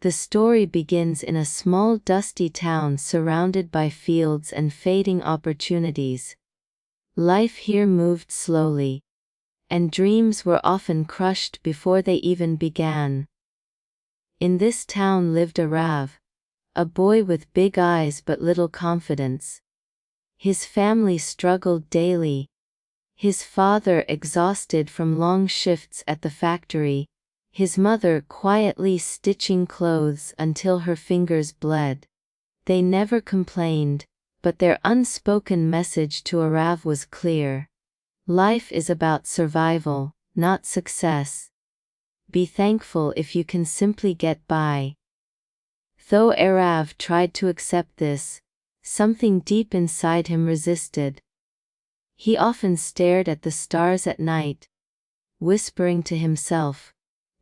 The story begins in a small dusty town surrounded by fields and fading opportunities. Life here moved slowly, and dreams were often crushed before they even began. In this town lived Arav, a boy with big eyes but little confidence. His family struggled daily. His father exhausted from long shifts at the factory, his mother quietly stitching clothes until her fingers bled. They never complained, but their unspoken message to Arav was clear. Life is about survival, not success. Be thankful if you can simply get by. Though Arav tried to accept this, something deep inside him resisted. He often stared at the stars at night, whispering to himself,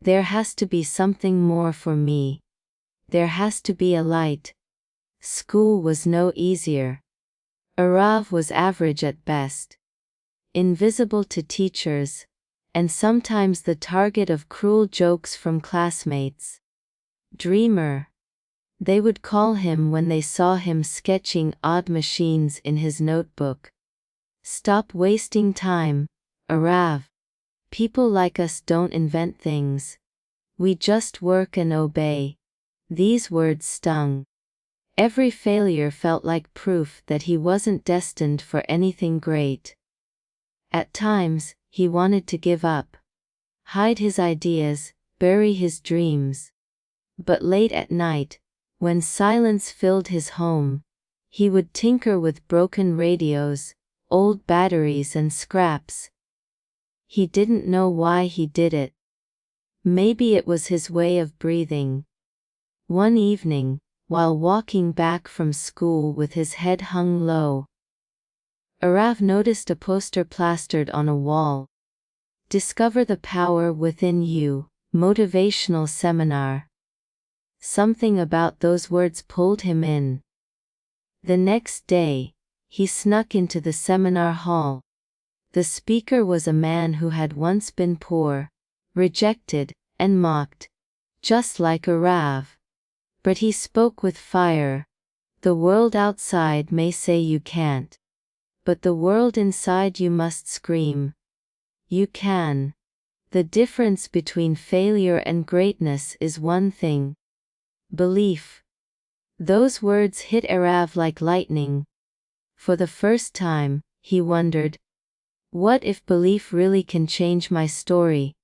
"There has to be something more for me. There has to be a light." School was no easier. Arav was average at best, invisible to teachers, and sometimes the target of cruel jokes from classmates. Dreamer, they would call him when they saw him sketching odd machines in his notebook. Stop wasting time, Arav. People like us don't invent things. We just work and obey. These words stung. Every failure felt like proof that he wasn't destined for anything great. At times, he wanted to give up, hide his ideas, bury his dreams. But late at night, when silence filled his home, he would tinker with broken radios, old batteries and scraps. He didn't know why he did it. Maybe it was his way of breathing. One evening, while walking back from school with his head hung low, Arav noticed a poster plastered on a wall. "Discover the power within you, motivational seminar." Something about those words pulled him in. The next day, he snuck into the seminar hall. The speaker was a man who had once been poor, rejected, and mocked, just like Arav. But he spoke with fire. "The world outside may say you can't, but the world inside you must scream. You can. The difference between failure and greatness is one thing: belief." Those words hit Arav like lightning. For the first time, he wondered, what if belief really can change my story?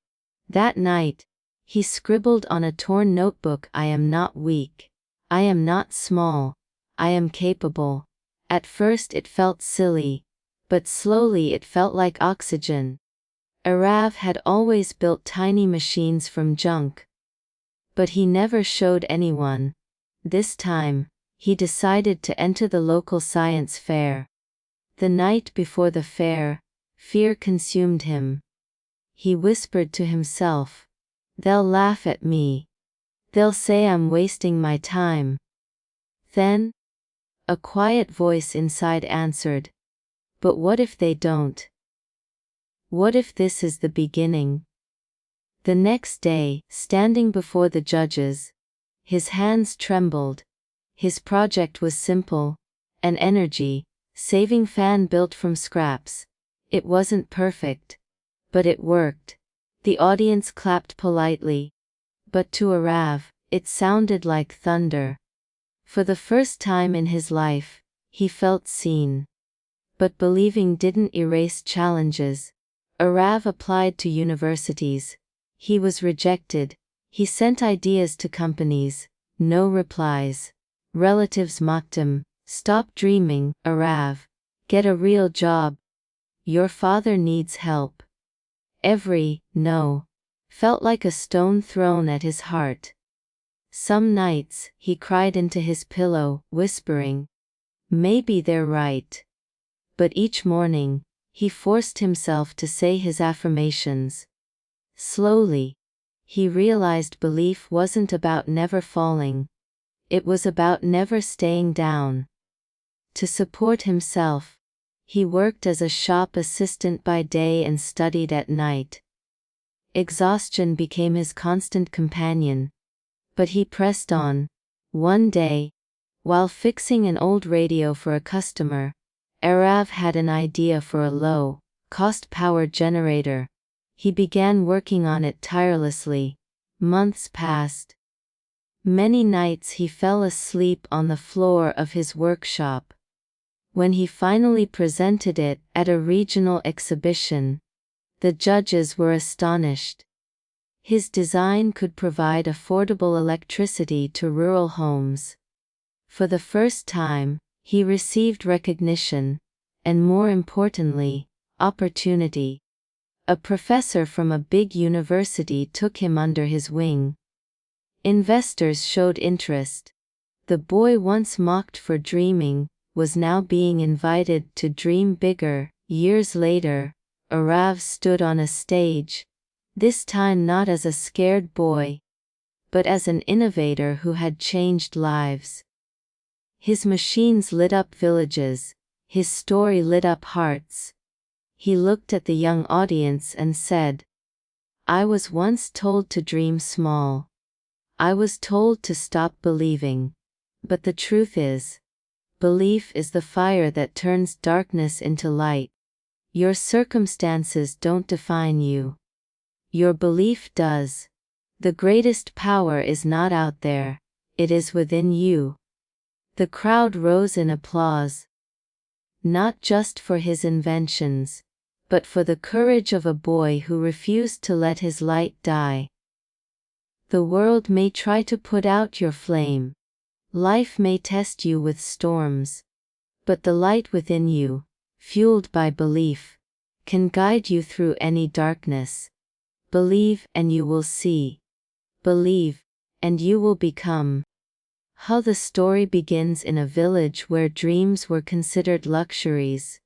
That night, he scribbled on a torn notebook, "I am not weak. I am not small. I am capable." At first it felt silly, but slowly it felt like oxygen. Arav had always built tiny machines from junk, but he never showed anyone. This time, he decided to enter the local science fair. The night before the fair, fear consumed him. He whispered to himself, "They'll laugh at me. They'll say I'm wasting my time." Then, a quiet voice inside answered, "But what if they don't? What if this is the beginning?" The next day, standing before the judges, his hands trembled. His project was simple: an energy-saving fan built from scraps. It wasn't perfect, but it worked. The audience clapped politely. But to Arav, it sounded like thunder. For the first time in his life, he felt seen. But believing didn't erase challenges. Arav applied to universities. He was rejected. He sent ideas to companies. No replies. Relatives mocked him. "Stop dreaming, Arav. Get a real job. Your father needs help." Every "no" felt like a stone thrown at his heart. Some nights, he cried into his pillow, whispering, "Maybe they're right." But each morning, he forced himself to say his affirmations. Slowly, he realized belief wasn't about never falling. It was about never staying down. To support himself, he worked as a shop assistant by day and studied at night. Exhaustion became his constant companion. But he pressed on. One day, while fixing an old radio for a customer, Arav had an idea for a low-cost power generator. He began working on it tirelessly. Months passed. Many nights he fell asleep on the floor of his workshop. When he finally presented it at a regional exhibition, the judges were astonished. His design could provide affordable electricity to rural homes. For the first time, he received recognition, and more importantly, opportunity. A professor from a big university took him under his wing. Investors showed interest. The boy once mocked for dreaming was now being invited to dream bigger. Years later, Arav stood on a stage, this time not as a scared boy, but as an innovator who had changed lives. His machines lit up villages, his story lit up hearts. He looked at the young audience and said, "I was once told to dream small. I was told to stop believing. But the truth is, belief is the fire that turns darkness into light. Your circumstances don't define you. Your belief does. The greatest power is not out there, it is within you." The crowd rose in applause. Not just for his inventions, but for the courage of a boy who refused to let his light die. The world may try to put out your flame. Life may test you with storms. But the light within you, fueled by belief, can guide you through any darkness. Believe and you will see. Believe, and you will become. How the story begins in a village where dreams were considered luxuries.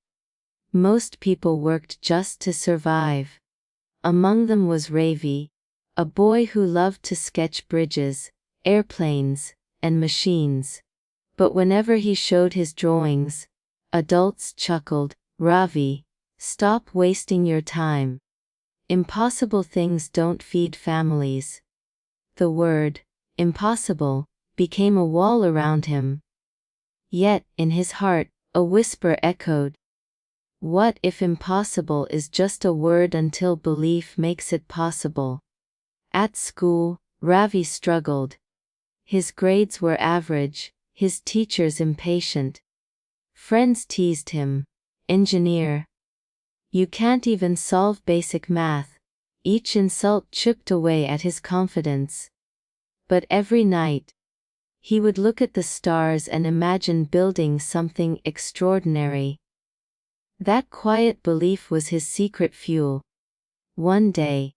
Most people worked just to survive. Among them was Ravi, a boy who loved to sketch bridges, airplanes, and machines. But whenever he showed his drawings, adults chuckled, "Ravi, stop wasting your time. Impossible things don't feed families." The word, impossible, became a wall around him. Yet, in his heart, a whisper echoed. What if impossible is just a word until belief makes it possible? At school, Ravi struggled. His grades were average, his teachers impatient. Friends teased him. "Engineer. You can't even solve basic math." Each insult chipped away at his confidence. But every night, he would look at the stars and imagine building something extraordinary. That quiet belief was his secret fuel. One day,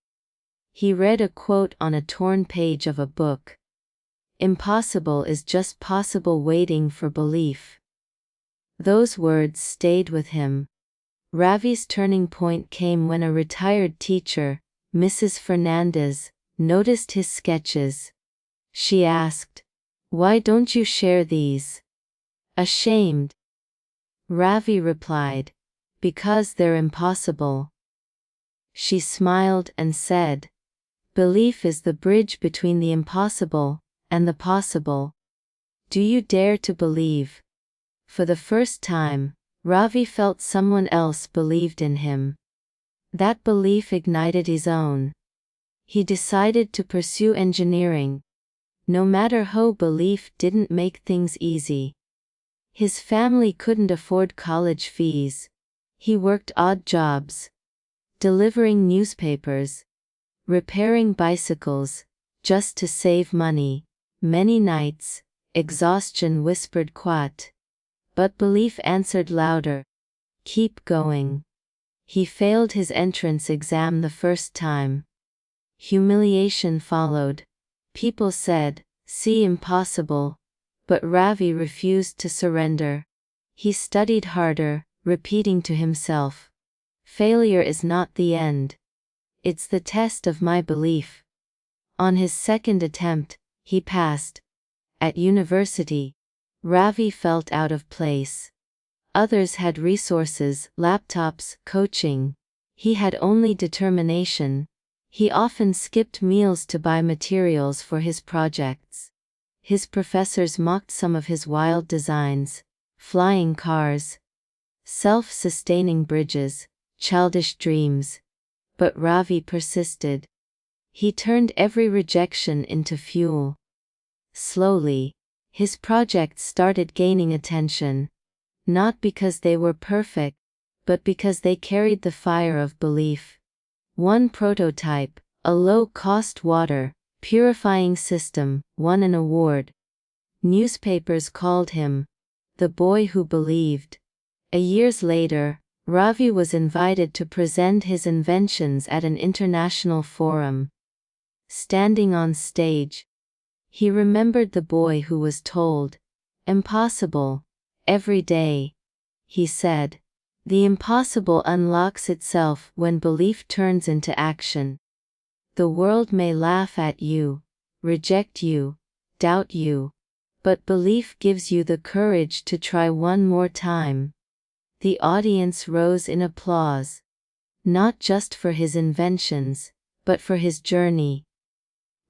he read a quote on a torn page of a book. "Impossible is just possible waiting for belief." Those words stayed with him. Ravi's turning point came when a retired teacher, Mrs. Fernandez, noticed his sketches. She asked, "Why don't you share these?" Ashamed, Ravi replied, "Because they're impossible." She smiled and said, "Belief is the bridge between the impossible and the possible. Do you dare to believe?" For the first time, Ravi felt someone else believed in him. That belief ignited his own. He decided to pursue engineering, no matter how belief didn't make things easy. His family couldn't afford college fees. He worked odd jobs, delivering newspapers, repairing bicycles, just to save money. Many nights, exhaustion whispered quiet. But belief answered louder. "Keep going." He failed his entrance exam the first time. Humiliation followed. People said, "See, impossible." But Ravi refused to surrender. He studied harder, repeating to himself, "Failure is not the end. It's the test of my belief." On his second attempt, he passed. At university, Ravi felt out of place. Others had resources, laptops, coaching. He had only determination. He often skipped meals to buy materials for his projects. His professors mocked some of his wild designs: flying cars, self-sustaining bridges, childish dreams. But Ravi persisted. He turned every rejection into fuel. Slowly, his projects started gaining attention, not because they were perfect, but because they carried the fire of belief. One prototype, a low-cost water purifying system, won an award. Newspapers called him the boy who believed. Years later, Ravi was invited to present his inventions at an international forum. Standing on stage, he remembered the boy who was told, "Impossible." Every day, he said, "The impossible unlocks itself when belief turns into action." The world may laugh at you, reject you, doubt you, but belief gives you the courage to try one more time. The audience rose in applause, not just for his inventions, but for his journey.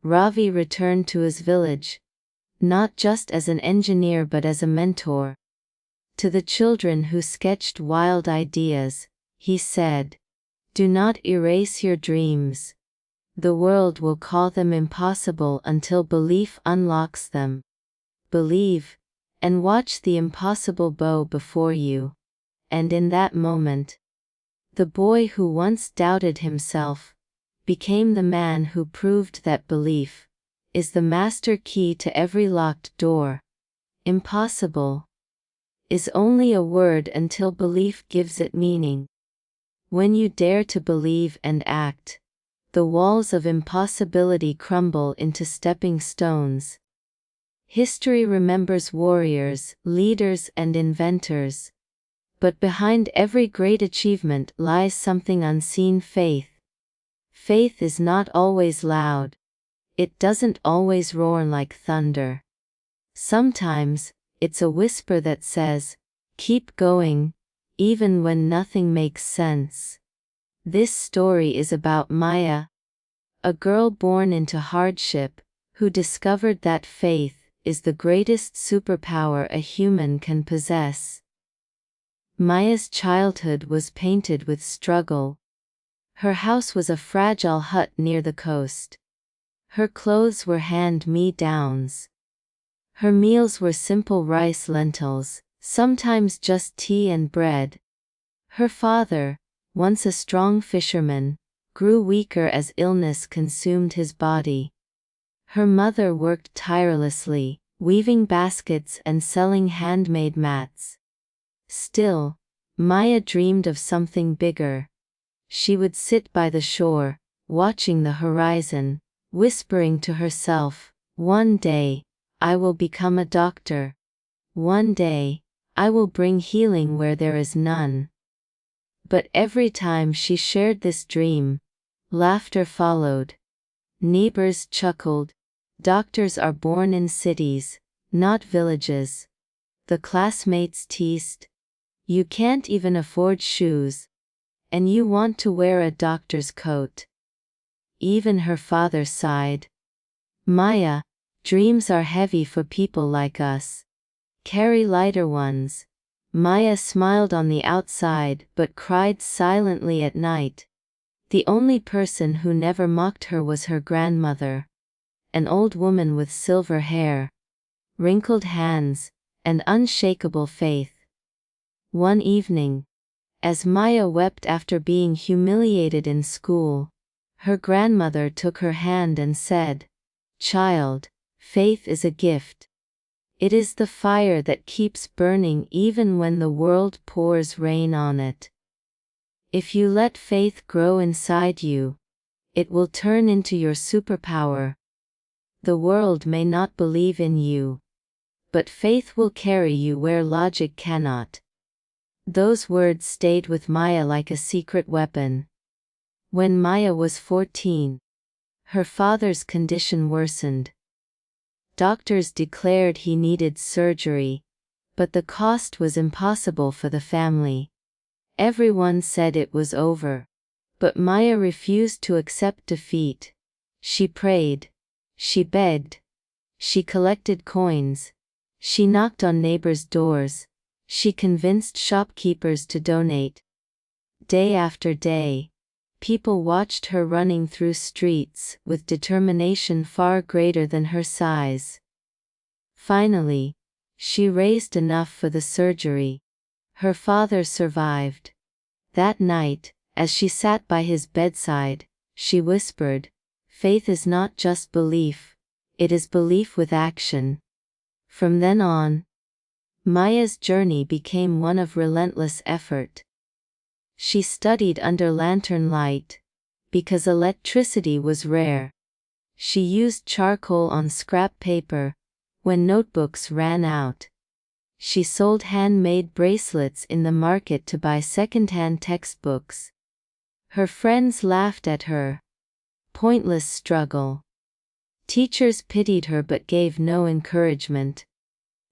Ravi returned to his village, not just as an engineer but as a mentor. To the children who sketched wild ideas, he said, "Do not erase your dreams. The world will call them impossible until belief unlocks them. Believe, and watch the impossible bow before you." And in that moment, the boy who once doubted himself became the man who proved that belief is the master key to every locked door. Impossible is only a word until belief gives it meaning. When you dare to believe and act, the walls of impossibility crumble into stepping stones. History remembers warriors, leaders, and inventors. But behind every great achievement lies something unseen: faith. Faith is not always loud. It doesn't always roar like thunder. Sometimes, it's a whisper that says, "Keep going," even when nothing makes sense. This story is about Maya, a girl born into hardship, who discovered that faith is the greatest superpower a human can possess. Maya's childhood was painted with struggle. Her house was a fragile hut near the coast. Her clothes were hand-me-downs. Her meals were simple rice-lentils, sometimes just tea and bread. Her father, once a strong fisherman, grew weaker as illness consumed his body. Her mother worked tirelessly, weaving baskets and selling handmade mats. Still, Maya dreamed of something bigger. She would sit by the shore, watching the horizon, whispering to herself, "One day, I will become a doctor. One day, I will bring healing where there is none." But every time she shared this dream, laughter followed. Neighbors chuckled. "Doctors are born in cities, not villages." The classmates teased, "You can't even afford shoes. And you want to wear a doctor's coat." Even her father sighed. "Maya, dreams are heavy for people like us. Carry lighter ones." Maya smiled on the outside but cried silently at night. The only person who never mocked her was her grandmother, an old woman with silver hair, wrinkled hands, and unshakable faith. One evening, as Maya wept after being humiliated in school, her grandmother took her hand and said, "Child, faith is a gift. It is the fire that keeps burning even when the world pours rain on it. If you let faith grow inside you, it will turn into your superpower. The world may not believe in you, but faith will carry you where logic cannot." Those words stayed with Maya like a secret weapon. When Maya was 14, her father's condition worsened. Doctors declared he needed surgery, but the cost was impossible for the family. Everyone said it was over. But Maya refused to accept defeat. She prayed. She begged. She collected coins. She knocked on neighbors' doors. She convinced shopkeepers to donate. Day after day, people watched her running through streets with determination far greater than her size. Finally, she raised enough for the surgery. Her father survived. That night, as she sat by his bedside, she whispered, "Faith is not just belief, it is belief with action." From then on, Maya's journey became one of relentless effort. She studied under lantern light, because electricity was rare. She used charcoal on scrap paper, when notebooks ran out. She sold handmade bracelets in the market to buy second-hand textbooks. Her friends laughed at her. Pointless struggle. Teachers pitied her but gave no encouragement.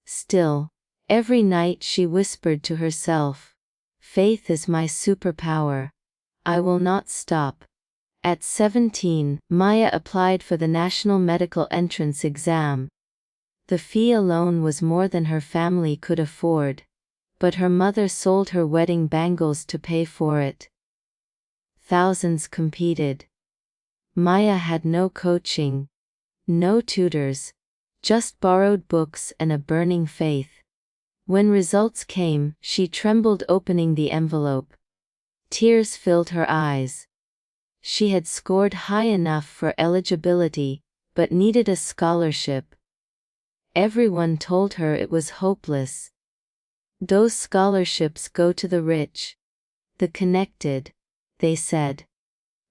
Still, every night she whispered to herself, "Faith is my superpower. I will not stop." At 17, Maya applied for the National Medical Entrance Exam. The fee alone was more than her family could afford, but her mother sold her wedding bangles to pay for it. Thousands competed. Maya had no coaching, no tutors, just borrowed books and a burning faith. When results came, she trembled opening the envelope. Tears filled her eyes. She had scored high enough for eligibility, but needed a scholarship. Everyone told her it was hopeless. "Those scholarships go to the rich, the connected," they said.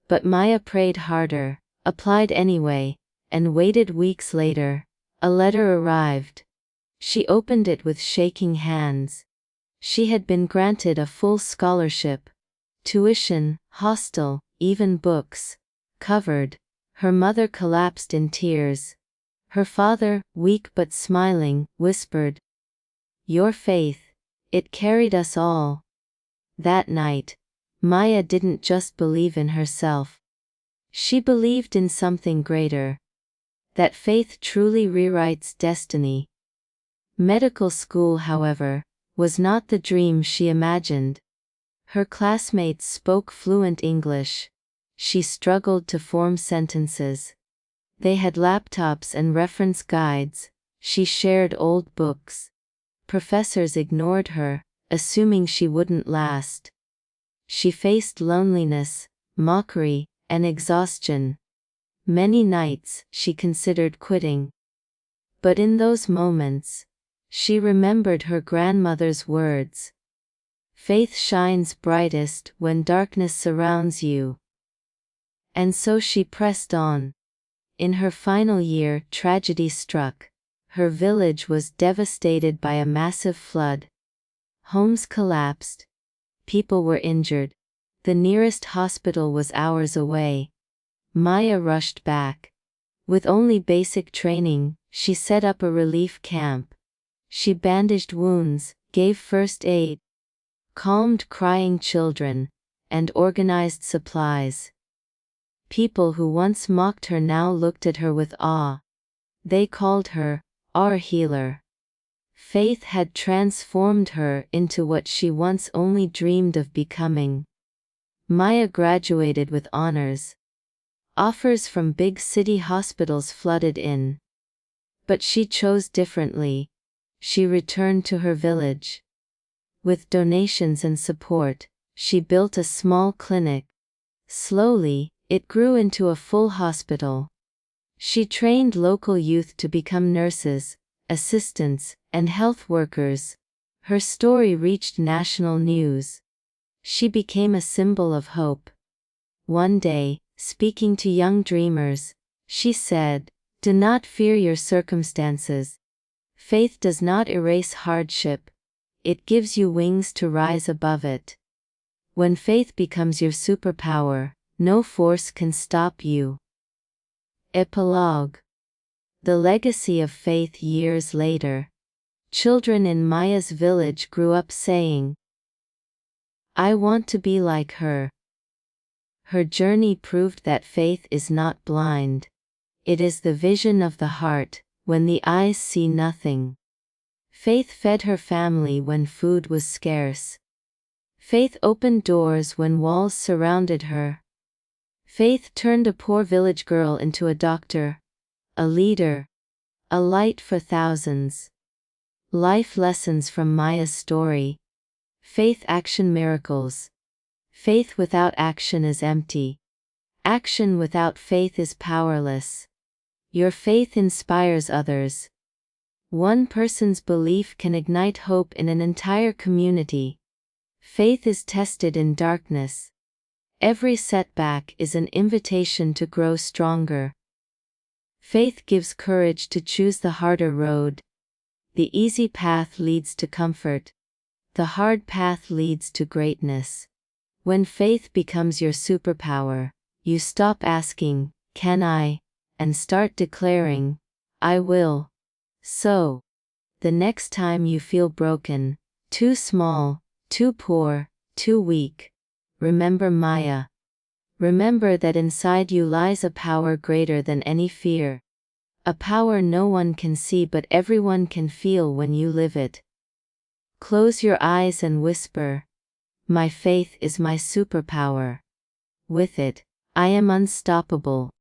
But Maya prayed harder, applied anyway, and waited weeks later. A letter arrived. She opened it with shaking hands. She had been granted a full scholarship. Tuition, hostel, even books, covered. Her mother collapsed in tears. Her father, weak but smiling, whispered, "Your faith, it carried us all." That night, Maya didn't just believe in herself. She believed in something greater. That faith truly rewrites destiny. Medical school, however, was not the dream she imagined. Her classmates spoke fluent English. She struggled to form sentences. They had laptops and reference guides. She shared old books. Professors ignored her, assuming she wouldn't last. She faced loneliness, mockery, and exhaustion. Many nights she considered quitting. But in those moments, she remembered her grandmother's words. "Faith shines brightest when darkness surrounds you." And so she pressed on. In her final year, tragedy struck. Her village was devastated by a massive flood. Homes collapsed. People were injured. The nearest hospital was hours away. Maya rushed back. With only basic training, she set up a relief camp. She bandaged wounds, gave first aid, calmed crying children, and organized supplies. People who once mocked her now looked at her with awe. They called her, "our healer." Faith had transformed her into what she once only dreamed of becoming. Maya graduated with honors. Offers from big city hospitals flooded in. But she chose differently. She returned to her village. With donations and support, she built a small clinic. Slowly, it grew into a full hospital. She trained local youth to become nurses, assistants, and health workers. Her story reached national news. She became a symbol of hope. One day, speaking to young dreamers, she said, "Do not fear your circumstances. Faith does not erase hardship. It gives you wings to rise above it. When faith becomes your superpower, no force can stop you." Epilogue. The legacy of faith years later. Children in Maya's village grew up saying, "I want to be like her." Her journey proved that faith is not blind. It is the vision of the heart, when the eyes see nothing. Faith fed her family when food was scarce. Faith opened doors when walls surrounded her. Faith turned a poor village girl into a doctor, a leader, a light for thousands. Life lessons from Maya's story. Faith action miracles. Faith without action is empty. Action without faith is powerless. Your faith inspires others. One person's belief can ignite hope in an entire community. Faith is tested in darkness. Every setback is an invitation to grow stronger. Faith gives courage to choose the harder road. The easy path leads to comfort. The hard path leads to greatness. When faith becomes your superpower, you stop asking, "Can I?" and start declaring, "I will." So, the next time you feel broken, too small, too poor, too weak, remember Maya. Remember that inside you lies a power greater than any fear. A power no one can see but everyone can feel when you live it. Close your eyes and whisper, "My faith is my superpower. With it, I am unstoppable."